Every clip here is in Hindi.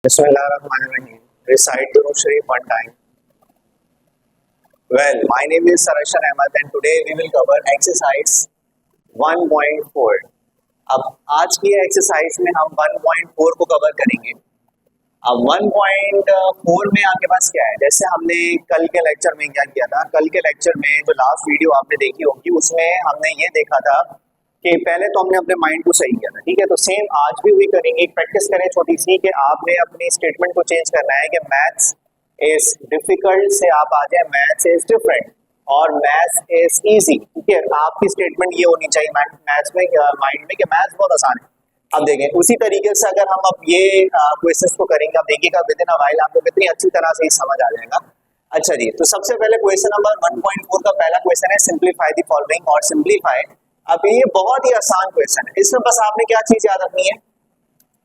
Bismillahirrahmanirrahim. Recite Durud Sharif one time. Well, my name is Sarashan Ahmed and today we will cover exercise 1.4. अब आज की एक्सरसाइज में हम 1.4 को कवर करेंगे। अब 1.4 में आपके पास क्या है, जैसे हमने कल के लेक्चर में क्या किया था, कल के लेक्चर में जो लास्ट वीडियो आपने देखी होगी उसमें हमने ये देखा था कि पहले तो हमने अपने माइंड को सही किया था, ठीक है। तो सेम आज भी वही करेंगे, प्रैक्टिस करें छोटी सी कि आपने अपनी स्टेटमेंट को चेंज करना है कि मैथ्स इज डिफिकल्ट से आप आ जाए मैथ्स इज डिफरेंट और मैथ्स इज इजी, ठीक है। आपकी स्टेटमेंट ये होनी चाहिए मैथ्स में माइंड में कि मैथ्स बहुत आसान है। अब देखें उसी तरीके से अगर हम अब ये क्वेश्चंस को करेंगे, अब देखिएगा विद इन अ व्हाइल आपको कितनी अच्छी तरह से समझ आ जाएगा। अच्छा जी, तो सबसे पहले क्वेश्चन नंबर 1.4 का पहला क्वेश्चन है सिंप्लीफाई द फॉलोइंग और सिंप्लीफाई। अब ये बहुत ही आसान क्वेश्चन है, इसमें बस आपने क्या चीज याद रखनी है,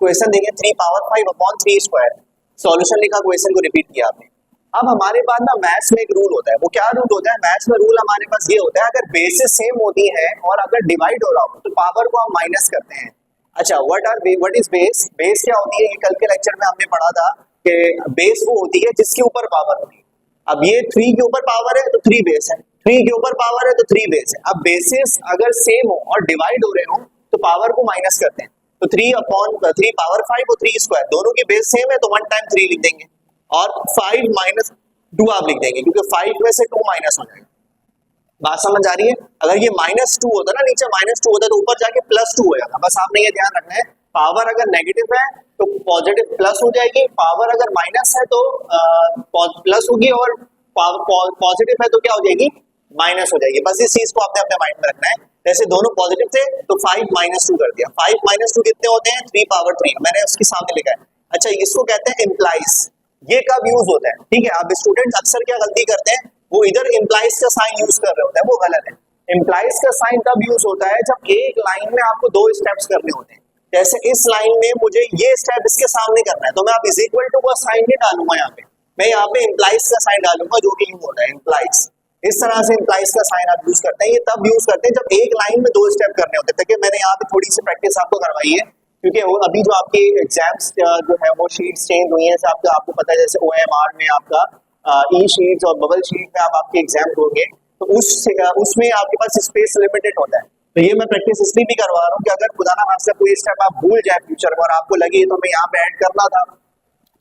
क्वेश्चन देखिए 3 पावर 5 अपॉन 3 स्क्वायर, सॉल्यूशन लिखा, क्वेश्चन को रिपीट किया आपने। अब हमारे पास ना मैथ्स में एक रूल होता है, वो क्या रूल होता है मैथ्स में, रूल हमारे पास ये होता है अगर बेसिस सेम होती है और अगर डिवाइड हो रहा हो तो पावर को हम माइनस करते हैं। अच्छा, व्हाट इज बेस, बेस क्या होती है, ये कल के लेक्चर में हमने पढ़ा था कि बेस वो होती है जिसके ऊपर पावर होती है। अब ये 3 के ऊपर पावर है तो 3 बेस है, 3 के ऊपर पावर है तो 3 बेस है। अब बेसिस अगर सेम हो और डिवाइड हो रहे हो तो पावर को माइनस करते हैं, तो 3 अपॉन 3 पावर 5 और 3 स्क्वायर, दोनों की बेस सेम है तो 1 टाइम 3 लिख देंगे और 5 माइनस 2 आप लिख देंगे क्योंकि 5 में से 2 माइनस हो जाएगा। बात समझ आ रही है? अगर ये -2 होता ना, नीचे -2 होता तो ऊपर जाके +2 हो जाता। बस आपने ये ध्यान रखना है, पावर अगर नेगेटिव है तो पॉजिटिव प्लस हो जाएगी, पावर अगर माइनस है तो प्लस होगी और पॉजिटिव है तो क्या हो जाएगी, माइनस हो जाएगी। बस इस चीज को आपने अपने माइंड में रखना है। जैसे दोनों पॉजिटिव थे तो 5 -2 कर दिया, 5 - 2 कितने होते हैं, 3 पावर 3, मैंने उसके सामने लिखा है। अच्छा, इसको कहते हैं इम्प्लाइज, ये कब यूज होता है, ठीक है। अब स्टूडेंट्स अक्सर क्या गलती करते हैं, वो इधर इम्प्लाइज का साइन यूज कर रहे होते हैं, वो गलत है। इम्प्लाइज का साइन तब यूज होता है जब एक लाइन में आपको 2 स्टेप्स करने होते हैं। जैसे इस लाइन में मुझे ये स्टेप इसके सामने करना है तो मैं अब इज इक्वल टू का साइन नहीं डालूंगा, यहाँ पे मैं यहाँ पे इम्प्लाइज का साइन डालूंगा, जो कि यूज होता है इम्प्लाइज। इस तरह से इम्प्लाइज का साइन आप यूज करते हैं, ये तब यूज करते हैं जब एक लाइन में 2 स्टेप करने होते हैं। ताकि मैंने यहाँ पे थोड़ी सी प्रैक्टिस आपको करवाई है क्योंकि वो अभी जो आपके एग्जाम्स जो है वो शीट्स चेंज हुई है, आपको पता है जैसे OMR में आपका ई शीट्स और बबल शीट में आप आपके एग्जाम होंगे तो उसमें आपके पास स्पेस लिमिटेड होता है। तो ये मैं प्रैक्टिस इसलिए भी करवा रहा हूँ कि अगर खुदा ना खास्ता कोई स्टेप आप भूल जाए फ्यूचर में और आपको लगे तो मैं यहाँ पे ऐड करना था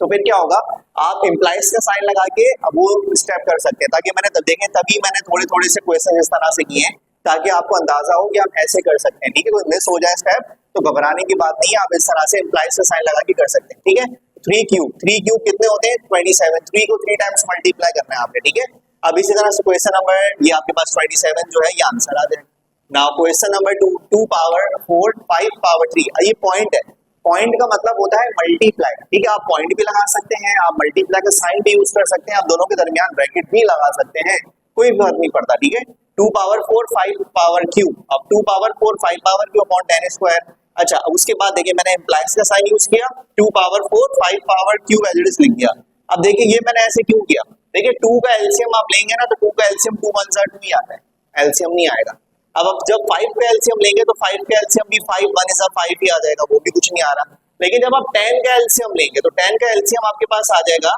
तो फिर क्या होगा, आप इम्प्लाइज का साइन लगा के अब वो स्टेप कर सकते हैं। ताकि मैंने देखें तभी मैंने थोड़े से क्वेश्चन इस तरह से किए हैं ताकि आपको अंदाजा हो कि आप ऐसे कर सकते हैं, ठीक है। कोई मिस हो जाए स्टेप तो घबराने की बात नहीं है, आप इस तरह से इम्प्लाइज का साइन लगा के कर सकते हैं, ठीक है। 3 क्यूब कितने होते हैं, 27, 3 को 3 टाइम्स मल्टीप्लाई करना है आपने, ठीक है। अब इसी तरह से क्वेश्चन नंबर ये आपके पास 27 जो है ये आंसर आ जाए। Now question number 2 power 4 5 power 3, ये पॉइंट है, पॉइंट का मतलब होता है मल्टीप्लाई, ठीक है। आप पॉइंट भी लगा सकते हैं, आप मल्टीप्लाई का साइन भी यूज कर सकते हैं, आप दोनों के दरमियान ब्रैकेट भी लगा सकते हैं, कोई फर्क नहीं पड़ता, ठीक है। 2 पावर 4 5 पावर क्यूब, अब 2 power 4 5 power cube upon 10 square. अच्छा, उसके बाद देखिए मैंने इम्प्लाइज का साइन यूज किया, 2 power 4 5 power cube as it is लिख दिया। अब देखिए ये मैंने ऐसे क्यों किया, देखिए 2 का एलसीएम आप लेंगे ना तो 2 का एलसीएम 2 1 2 ही आता है, एलसीएम नहीं आएगा। अब जब 5 का एलसीएम लेंगे तो 5 का एलसीएम भी 5 1 is 5 ही आ जाएगा, वो भी कुछ नहीं आ रहा। लेकिन जब आप 10 का एलसीएम लेंगे तो 10 का एलसीएम आपके पास आ जाएगा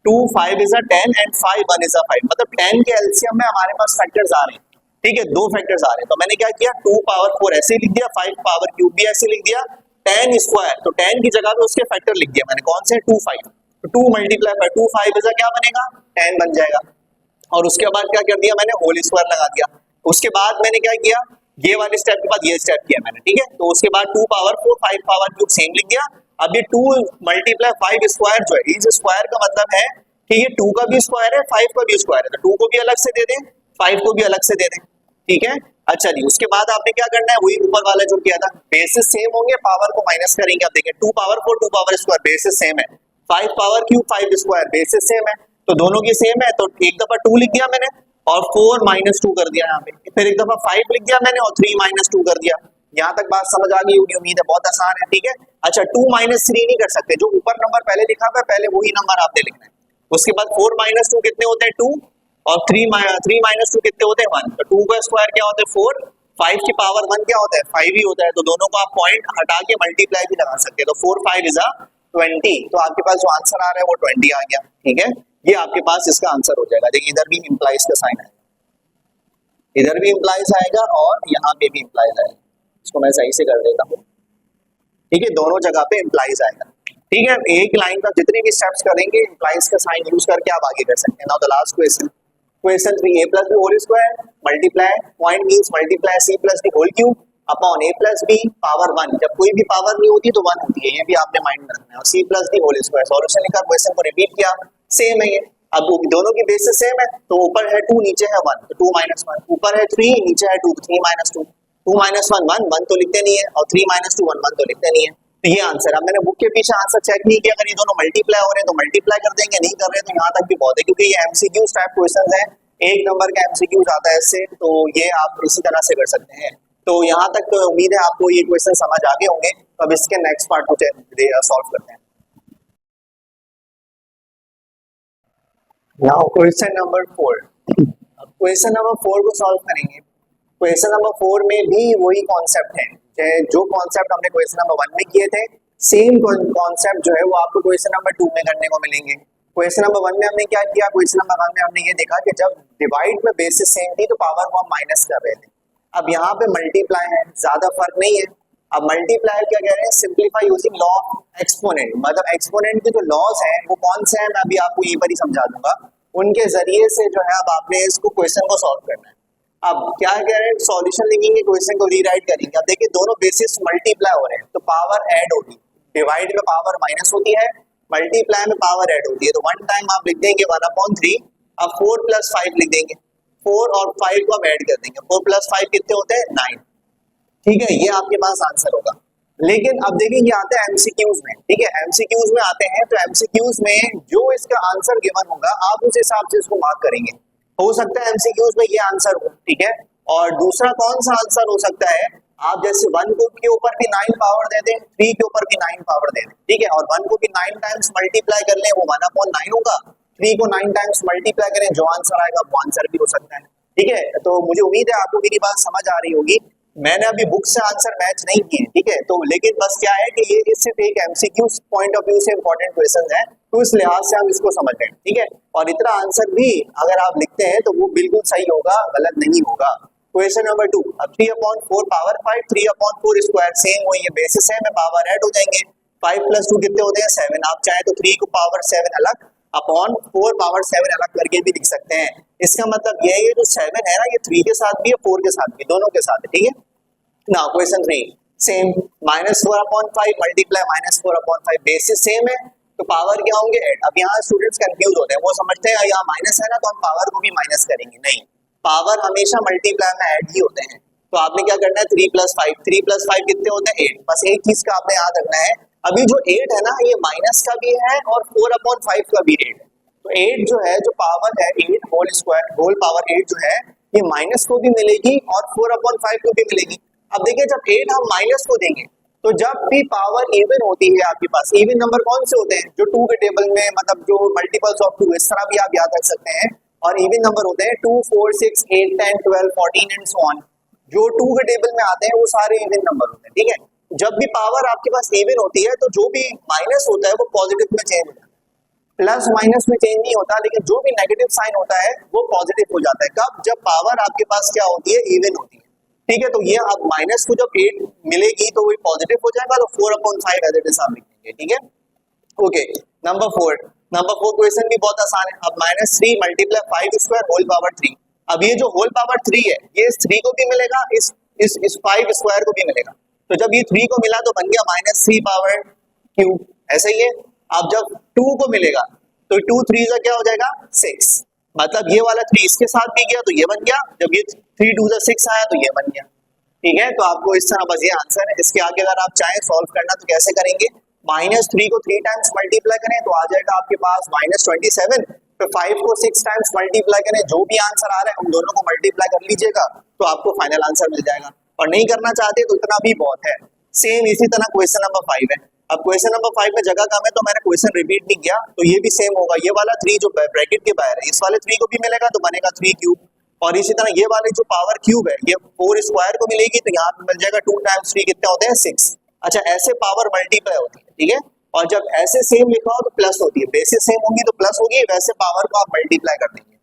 2 5 is 10 एंड 5 1 is 5, मतलब 10 के एलसीएम में हमारे पास फैक्टर्स आ रहे हैं, ठीक है, 2 फैक्टर्स आ रहे हैं। तो मैंने क्या किया, 2 पावर 4 ऐसे लिख दिया, 5 पावर क्यूब भी ऐसे लिख दिया, 10 स्क्वायर तो 10 की जगह पे उसके फैक्टर लिख दिया मैंने, कौन से 2 5, तो 2 मल्टीप्लाई बाय 2 5 इज क्या बनेगा 10 बन जाएगा। और उसके बाद क्या कर दिया मैंने, होल स्क्वायर लगा दिया। उसके बाद मैंने क्या किया, ये वाले स्टेप के बाद ये स्टेप किया मैंने, ठीक है। तो उसके बाद 2 पावर 4 5 पावर क्यूब सेम लिख दिया। अब ये 2 मल्टीप्लाई 5 स्क्वायर जो है, इस स्क्वायर का मतलब है कि ये 2 का भी स्क्वायर है 5 का भी स्क्वायर है, तो 2 को भी अलग से दे दें 5 को भी अलग से दे दें, ठीक है। अच्छा जी, उसके बाद आपने क्या करना है, वही ऊपर वाला जो किया था, बेसिस सेम होंगे, पावर को माइनस करेंगे। अब देखिए 2 power 4 2 power square basis same है, 5 power cube 5 square basis same है, तो दोनों की सेम है, तो एक दफा 2 लिख दिया मैंने और 4 माइनस 2 कर दिया यहाँ पे, फिर एक दफा 5 लिख दिया मैंने और 3 माइनस 2 कर दिया। यहाँ तक बात समझ आ गई होगी, उम्मीद है बहुत आसान है, ठीक है। अच्छा 2 माइनस 3 नहीं कर सकते, जो ऊपर नंबर पहले लिखा हुआ है पहले वही नंबर आपने लिखना है। उसके बाद 4 माइनस 2 कितने होते हैं 2, और 3 माइनस 2 कितने होते हैं 1, तो 2 का स्क्वायर क्या होता है 4, 5 की पावर 1 क्या होता है 5 ही होता है, तो दोनों को आप पॉइंट हटा के मल्टीप्लाई भी लगा सकते हैं, तो 4 5 इज 20, तो आपके पास जो आंसर आ रहा है वो 20 आ गया, ठीक है। ये आपके पास इसका आंसर हो जाएगा। देखिए इधर भी इंप्लाइज का साइन है, इधर भी इंप्लाइज आएगा और यहाँ पे भी इंप्लाइज आएगा, इसको मैं सही से कर देता हूँ, ठीक है, दोनों जगह पे इंप्लाइज आएगा, ठीक है। एक लाइन का जितने भी स्टेप्स करेंगे इंप्लाइज का साइन यूज करके आप आगे कर सकते हैं। Now the last question, question 3, a plus b whole square multiply point means multiply c plus d whole cube upon a plus b power 1, जब कोई भी पावर नहीं होती तो 1 होती है, ये भी आपने माइंड में रखना है, और c plus d whole square. Solution लिखा, क्वेश्चन को रिपीट किया, सेम है ये, अब दोनों की बेसिस सेम है, तो ऊपर है 2 नीचे है 1, तो 2 माइनस 1, ऊपर है 3 नीचे है 2, 3 माइनस 2, 2 माइनस 1 1 1 तो लिखते नहीं है, और 3 माइनस 2 1 1 तो लिखते नहीं है, तो ये आंसर। अब मैंने बुक के पीछे आंसर चेक नहीं किया, अगर ये दोनों मल्टीप्लाई हो रहे हैं तो मल्टीप्लाई कर देंगे, नहीं कर रहे तो यहाँ तक भी बहुत है, क्योंकि ये एमसीक्यूज टाइप क्वेश्चंस हैं, एक नंबर का एमसीक्यूज आता है इससे, तो ये आप इसी तरह से कर सकते हैं। तो यहाँ तक तो उम्मीद है आपको ये क्वेश्चन समझ आ गए होंगे, तो अब इसके नेक्स्ट पार्ट को सॉल्व करते हैं। नाउ क्वेश्चन नंबर 4, अब क्वेश्चन नंबर 4 को सॉल्व करेंगे। क्वेश्चन नंबर 4 में भी वही कॉन्सेप्ट है, जो कॉन्सेप्ट हमने क्वेश्चन नंबर 1 में किए थे, सेम कॉन्सेप्ट जो है वो आपको क्वेश्चन नंबर 2 में करने को मिलेंगे। क्वेश्चन नंबर 1 में हमने क्या किया, क्वेश्चन नंबर 1 में हमने ये देखा कि जब डिवाइड में बेसिस सेम थी तो पावर को हम माइनस कर रहे थे, अब यहाँ पे मल्टीप्लाई है, ज्यादा फर्क नहीं है। अब मल्टीप्लाई क्या कह रहे हैं, simplify using law of exponent, मतलब एक्सपोनेंट के जो लॉज हैं वो कौन से हैं मैं अभी आपको यहीं पर ही समझा दूंगा, उनके जरिए से जो है अब आपने इसको क्वेश्चन को सॉल्व करना है। अब क्या कह रहे हैं, सॉल्यूशन लिखेंगे, क्वेश्चन को रीराइट करेंगे। अब देखिए दोनों बेसिस मल्टीप्लाई हो रहे हैं तो पावर ऐड होगी, डिवाइड में पावर माइनस होती है, मल्टीप्लाई में पावर ऐड होती है, तो वन टाइम आप लिख देंगे 1/3, अब 4 + 5 लिख देंगे, 4 और 5 को हम ऐड कर देंगे, 4 + 5 कितने होते हैं 9, ठीक है, ये आपके पास आंसर होगा। लेकिन अब देखिए ये आते हैं एमसीक्यूज में, ठीक है, एमसीक्यूज में आते हैं, तो एमसीक्यूज में जो इसका आंसर गिवन होगा आप उस हिसाब से इसको मार्क करेंगे। हो सकता है एमसीक्यूज में ये आंसर हो, ठीक है, और दूसरा कौन सा आंसर हो सकता है, आप जैसे 1 के ऊपर भी 9 पावर दे दें, 3 के ऊपर भी 9 पावर दे दें, ठीक है, और 1 को भी 9 टाइम्स मल्टीप्लाई कर लें, वो 1/9 होगा, 3 को 9 टाइम्स मल्टीप्लाई करें, जो आंसर आएगा वो आंसर भी हो सकता है, ठीक है। तो मुझे उम्मीद है आपको मेरी बात समझ आ रही होगी, मैंने अभी बुक से आंसर मैच नहीं किए, ठीक है, तो लेकिन बस क्या है कि ये सिर्फ एक एमसीक्यू पॉइंट ऑफ व्यू से इंपॉर्टेंट क्वेश्चन है, तो इस लिहाज से हम इसको समझ रहे हैं, ठीक है, और इतना आंसर भी अगर आप लिखते हैं तो वो बिल्कुल सही होगा, गलत नहीं होगा। क्वेश्चन नंबर 2, अब 3/4 पावर 5, 3/4 स्क्वायर सेम वही है, बेसिस है में पावर ऐड हो जाएंगे, 5 + 2 कितने होते हैं 7, आप चाहे तो 3 को पावर 7 अलग अपॉन 4 पावर 7 अलग करके भी लिख सकते हैं। इसका मतलब ये है ये जो 7 है ना, ये 3 के साथ भी है 4 के साथ भी, दोनों के साथ है, ठीक है। Now question 3 same, -4/5 multiply -4/5, basis same है तो पावर क्या होंगे 8। अब यहाँ स्टूडेंट्स कंफ्यूज होते हैं, वो समझते हैं यहाँ माइनस है ना तो हम पावर को भी माइनस करेंगे, नहीं, पावर हमेशा मल्टीप्लाई में ऐड ही होते हैं। तो आपने क्या करना है 3 + 5, 3 + 5 कितने होते हैं 8, बस एक चीज का आपने याद रखना है, अभी जो 8 है ना ये माइनस का भी है और 4/5 का भी 8 है, तो 8 जो है जो पावर है 8 होल स्क्वायर होल पावर 8 जो है ये माइनस को भी मिलेगी और 4/5 को भी मिलेगी। अब देखिए जब 8 हम माइनस को देंगे तो जब भी पावर इवन होती है आपके पास, इवन नंबर कौन से होते हैं जो 2 के टेबल में, मतलब जो मल्टीपल्स ऑफ 2 इस तरह भी आप याद रख सकते हैं, और इवन नंबर होते हैं 2 4 6 8 10 12 14 एंड सो ऑन, जो 2 के टेबल में आते हैं वो सारे इवन नंबर होते हैं, ठीक है। जब भी पावर आपके पास इवन होती है तो जो भी माइनस होता है वो पॉजिटिव में चेंज होता है, प्लस माइनस में चेंज नहीं होता, लेकिन जो भी नेगेटिव साइन होता है वो पॉजिटिव हो जाता है, कब, जब पावर आपके पास क्या होती है इवन होती है, ठीक है। तो ये अब माइनस को जब 8 मिलेगी तो वो पॉजिटिव हो जाएगा, तो 4/5 एज इट इज आप लिखेंगे, ठीक है। ओके, नंबर 4 क्वेश्चन भी बहुत आसान है। अब -3 × 5 स्क्वायर होल पावर 3, अब ये जो होल पावर 3 है ये इस 3 को भी मिलेगा, इस 5 स्क्वायर को भी मिलेगा, तो जब ये 3 को मिला तो बन गया -3/3, ऐसे ही है। अब जब 2 को मिलेगा तो 2 3 का क्या हो जाएगा 6, मतलब ये वाला 3 इसके साथ भी गया तो ये बन गया, जब ये 3 2 6 आया तो ये बन गया, ठीक है। तो आपको इस तरह बस ये आंसर है। इसके आगे अगर आप चाहें सॉल्व करना तो कैसे करेंगे, -3 को 3 टाइम्स मल्टीप्लाई करें तो आ जाएगा आपके पास -27, तो 5 को 6 टाइम्स मल्टीप्लाई करें, जो भी आंसर आ रहा है उन दोनों को मल्टीप्लाई कर लीजिएगा तो आपको फाइनल आंसर मिल जाएगा। और नहीं करना चाहते तो इतना भी बहुत है। सेम इसी तरह क्वेश्चन नंबर 5 है। अब क्वेश्चन नंबर 5 में जगह कम है तो मैंने क्वेश्चन रिपीट नहीं किया, तो ये भी सेम होगा। ये वाला 3 जो ब्रैकेट के बाहर है, इस वाले 3 को भी मिलेगा तो बनेगा 3 क्यूब। और इसी तरह ये वाले जो पावर क्यूब है, ये 4 स्क्वायर को मिलेगी तो यहाँ पे मिल जाएगा 2 टाइम्स 3 कितने होते हैं 6। अच्छा, ऐसे पावर मल्टीप्लाई होती है, ठीक है। और जब ऐसे सेम लिखा हो तो प्लस होती है, बेसिस सेम होंगी तो प्लस होगी, वैसे पावर को आप मल्टीप्लाई कर देंगे।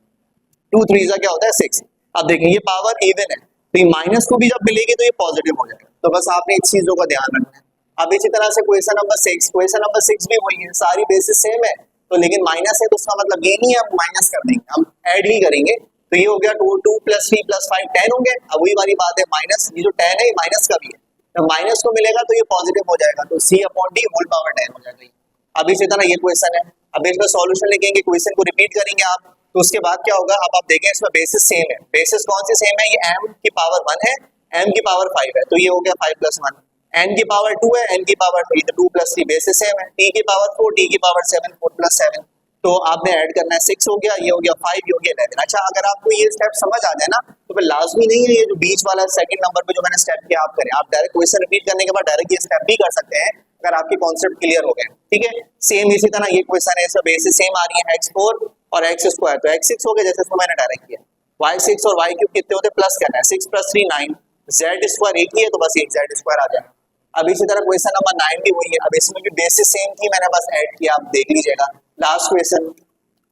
2 3 क्या होता है 6। अब देखें ये पावर इवन है तो ये माइनस को भी जब मिलेगी तो ये पॉजिटिव हो जाएगा। तो बस आपने इस चीजों का ध्यान रखना है। अब इसी तरह से क्वेश्चन नंबर 6, क्वेश्चन नंबर 6 भी वही है, सारी बेसिस सेम है तो लेकिन माइनस है तो उसका मतलब ये नहीं है हम माइनस कर देंगे, हम ऐड ही करेंगे। तो ये हो गया 2 + 3 + 5 10 होंगे। अब वही वाली बात है, माइनस ये जो 10 है ये माइनस का भी है, तो माइनस को मिलेगा तो ये पॉजिटिव हो जाएगा, तो C/D होल पावर 10 हो जाएगा। अब इसी तरह ये क्वेश्चन है, अब इसका सॉल्यूशन लिखेंगे, क्वेश्चन को रिपीट करेंगे आप, तो उसके बाद क्या होगा। अब आप देखें इसमें बेसिस सेम है, बेसिस कौन सी सेम है, ये m की पावर 1 है, m की पावर 5 है, तो ये हो गया 5 + 1, n की पावर 2 है, n की पावर 3, तो 2 + 3 बेसिस सेम है, t की पावर 4, t की पावर 7, 4 + 7, तो आपने ऐड करना है 6 हो गया, ये हो गया 5, ये हो गया 11। अच्छा, अगर आपको ये स्टेप समझ आ जाए ना तो फिर लाजमी नहीं है ये जो बीच वाला सेकंड नंबर पे जो मैंने स्टेप किया आप करें, आप डायरेक्ट क्वेश्चन रिपीट करने के बाद डायरेक्ट ये स्टेप भी कर सकते हैं अगर आपकी कॉन्सेप्ट क्लियर हो गए, ठीक है। सेम इसी तरह ये क्वेश्चन है, इसमें बेसिस सेम आ रही है x4 और x², तो x6 हो गया जैसे इसको मैंने डायरेक्ट किया, y6 और y³ कितने होते हैं प्लस करना है, 6 + 3 9, z² एक ही है तो बस एक z² आ जाएगा। अब इसी तरह क्वेश्चन नंबर 9 भी वही है, अब इसमें भी बेसिस सेम थी, मैंने बस ऐड किया, आप देख लीजिएगा लास्ट क्वेश्चन।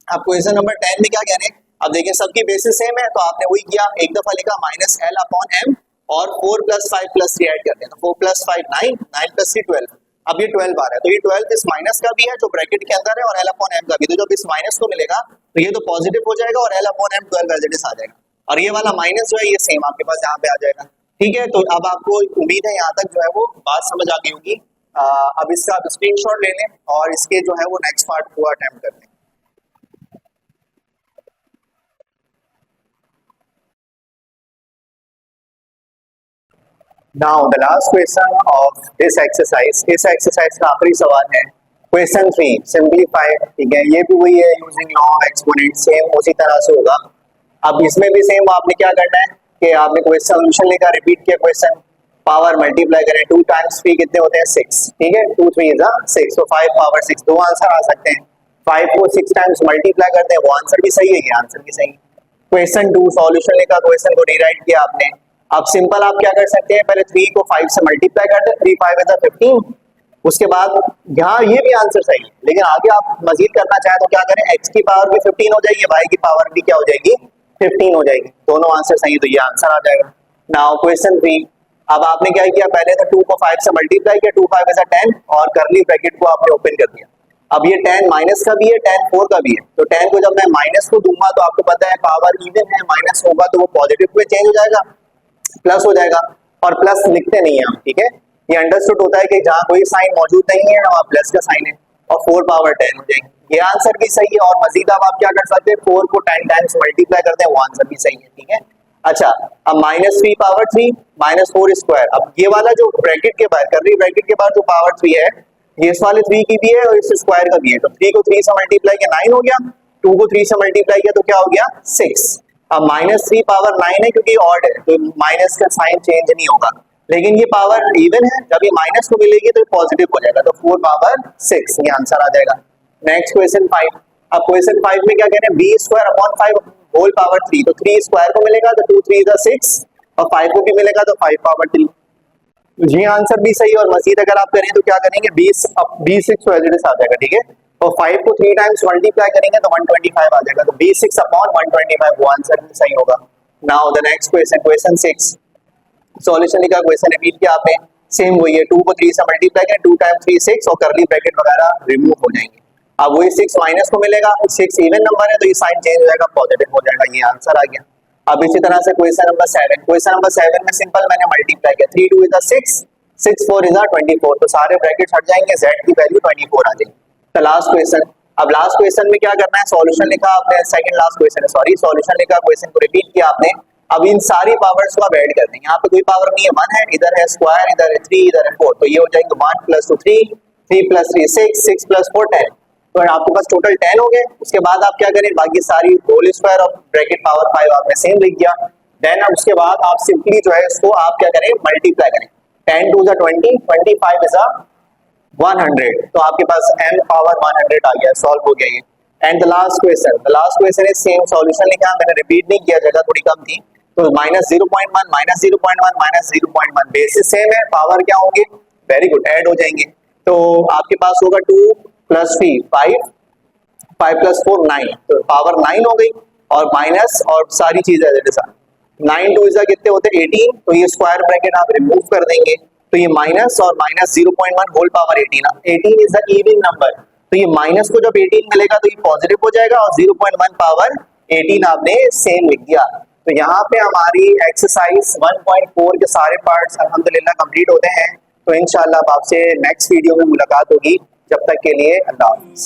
अब क्वेश्चन नंबर 10 में क्या कह रहे हैं, अब देखिए सबकी बेसिस सेम है तो आपने वही किया, एक दफा लिखा -L/m और 4 + 5 + 3 ऐड करते हैं, तो 4 + 5 9, 9 + 3 12। अब ये 12 आ रहा है तो ये 12 इस माइनस का भी है जो ब्रैकेट के अंदर है और L/m का भी, तो जब इस माइनस को मिलेगा तो ये तो पॉजिटिव हो जाएगा और L/m 12 एज इट इज आ जाएगा, और ये वाला माइनस जो है ये सेम आपके पास यहाँ पे आ जाएगा, ठीक है। तो अब आपको उम्मीद है यहाँ तक जो है वो बात समझ आ गई होगी। अब इसका आप स्क्रीनशॉट ले लें और इसके जो है वो नेक्स्ट पार्ट को अटेम्प्ट कर लें। Now the last question of this exercise, इस एक्सरसाइज का आखिरी सवाल है क्वेश्चन 3, सिंपलीफाई, ठीक है। ये भी वही है, using law of exponent, same उसी तरह से होगा। अब इसमें भी सेम आपने क्या करना है कि आपने क्वेश्चन सोल्यूशन लेकर रिपीट किया, क्वेश्चन पावर मल्टीप्लाई करें, 2 × 3 कितने होते हैं 6, ठीक है, 2 3 = 6, तो 5 पावर 6, दो आंसर आ सकते हैं। 5 को 6 टाइम्स मल्टीप्लाई करते हैं, वो आंसर भी सही है, ये आंसर भी सही है। क्वेश्चन 2 सॉल्यूशन लेकर क्वेश्चन को रीराइट किया आपने। अब सिंपल आप क्या कर सकते हैं, पहले 3 को 5 से मल्टीप्लाई कर दें, 3 5 = 15, उसके बाद यहाँ ये भी आंसर सही है, लेकिन आगे आप मजीद करना चाहें तो क्या करें, x की पावर भी 15 हो जाएगी, y की पावर भी क्या हो जाएगी 15 हो जाएगी, दोनों आंसर सही है तो ये आंसर आ जाएगा। नाउ क्वेश्चन 3, अब आपने क्या किया, पहले तो 2 को 5 से मल्टीप्लाई किया, 2 5 = 10 और करली ब्रैकेट को आपने ओपन कर दिया। अब ये 10 माइनस का भी है, 10 4 का भी है, तो 10 को जब मैं माइनस को दूंगा तो आपको पता है पावर इवन है, माइनस होगा तो वो पॉजिटिव में चेंज हो जाएगा, प्लस हो जाएगा, और प्लस लिखते नहीं है हम, ठीक है। ये अंडरस्टूड होता है कि जहां कोई साइन मौजूद नहीं है वहां प्लस का साइन है, और 4 पावर 10 हो जाएगी, ये आंसर भी सही है। और मजीद अब आप क्या कर सकते हैं, 4 को 10 टाइम्स मल्टीप्लाई करते हैं, वो आंसर भी सही है, ठीक है। अच्छा, अब -3 पावर 3 -4 स्क्वायर, अब ये वाला जो ब्रैकेट के बाहर कर रही ब्रैकेट के बाद जो पावर 3 है, ये इस वाले 3 की भी है और इस स्क्वायर का भी है, तो 3 को 3 से मल्टीप्लाई किया 9 हो गया, 2 को 3 से मल्टीप्लाई किया तो क्या हो गया 6। अब -3 पावर 9 है क्योंकि ऑड है तो माइनस का साइन चेंज नहीं होगा, लेकिन ये पावर इवन है, जब ये माइनस को मिलेगी तो पॉजिटिव हो जाएगा, तो 4 पावर 6 ये आंसर आ जाएगा। नेक्स्ट क्वेश्चन 5, अब क्वेश्चन 5 में क्या कह रहे हैं, b² / 5 होल पावर 3, तो 3 स्क्वायर को मिलेगा तो 2 3 = 6 और 5 को भी मिलेगा तो 5 पावर 3, ये आंसर भी सही। और मजीद अगर आप करें तो क्या करेंगे, 6 आ जाएगा, ठीक है, और 5 को 3 टाइम्स मल्टीप्लाई करेंगे तो 125 आ जाएगा, तो b6/125 वो आंसर भी सही होगा। Now the next question, question 6 solution लिखा, क्वेश्चन रिपीट किया आपने, सेम वही है, 2 को 3 से मल्टीप्लाई करें, 2 × 3 6 और करली ब्रैकेट वगैरह रिमूव हो जाएंगे। अब वही 6 माइनस को मिलेगा, 6 इवन नंबर है तो ये साइन चेंज हो जाएगा, पॉजिटिव हो जाएगा, ये आंसर आ गया। अब इसी तरह से क्वेश्चन नंबर 7, क्वेश्चन नंबर 7 में सिंपल मैंने मल्टीप्लाई किया, 3 2 = 6, 6 4 = 24, तो सारे ब्रैकेट हट जाएंगे, z की वैल्यू 24 आ जाएगी। तो लास्ट क्वेश्चन, अब लास्ट क्वेश्चन में क्या करना है, सॉल्यूशन लिखा आपने, सेकंड लास्ट क्वेश्चन है, सॉरी सॉल्यूशन लिखा, क्वेश्चन को रिपीट किया आपने। अब इन सारी पावर्स को आप ऐड कर दें, यहाँ पे कोई पावर नहीं है, 1 है, इधर है स्क्वायर, इधर है 3, इधर है 4, तो ये हो जाएंगे 1 + 2 3, 3 + 3 6, 6 + 4 10, तो आपके पास टोटल 10 हो गए। उसके बाद आप क्या करें, बाकी सारी whole square of bracket power 5 आपने सेम लिख दिया। देन अब उसके बाद आप सिंपली जो है इसको आप क्या करें, मल्टीप्लाई करें। 10 टू ज़ा 20, 25 इज 100, तो आपके पास m पावर 100 आ गया, सॉल्व हो गया ये। And the last question is same solution लिखा, मैंने रिपीट नहीं किया, जगह थोड़ी कम थी। तो -0.1 -0.1 -0.1 बेसिस सेम है, पावर क्या होंगे, वेरी गुड, ऐड हो जाएंगे। तो आपके पास होगा 2 + 3 5, 5 + 4 9, तो पावर 9 हो गई, और माइनस और सारी चीजें जैसा 9 2 कितने होते हैं 18, तो ये स्क्वायर ब्रैकेट आप रिमूव कर देंगे, तो ये माइनस और -0.1 whole power 18, 18 is the even number, तो ये माइनस को जब 18 मिलेगा तो ये पॉजिटिव हो जाएगा, और 0.1 पावर 18 आपने सेम लिख दिया। तो यहाँ पे हमारी एक्सरसाइज 1.4 के सारे पार्ट्स अल्हम्दुलिल्लाह कंप्लीट होते हैं। तो इंशाल्लाह अब आपसे नेक्स्ट वीडियो में मुलाकात होगी, जब तक के लिए अल्लाह हाफ़िज़।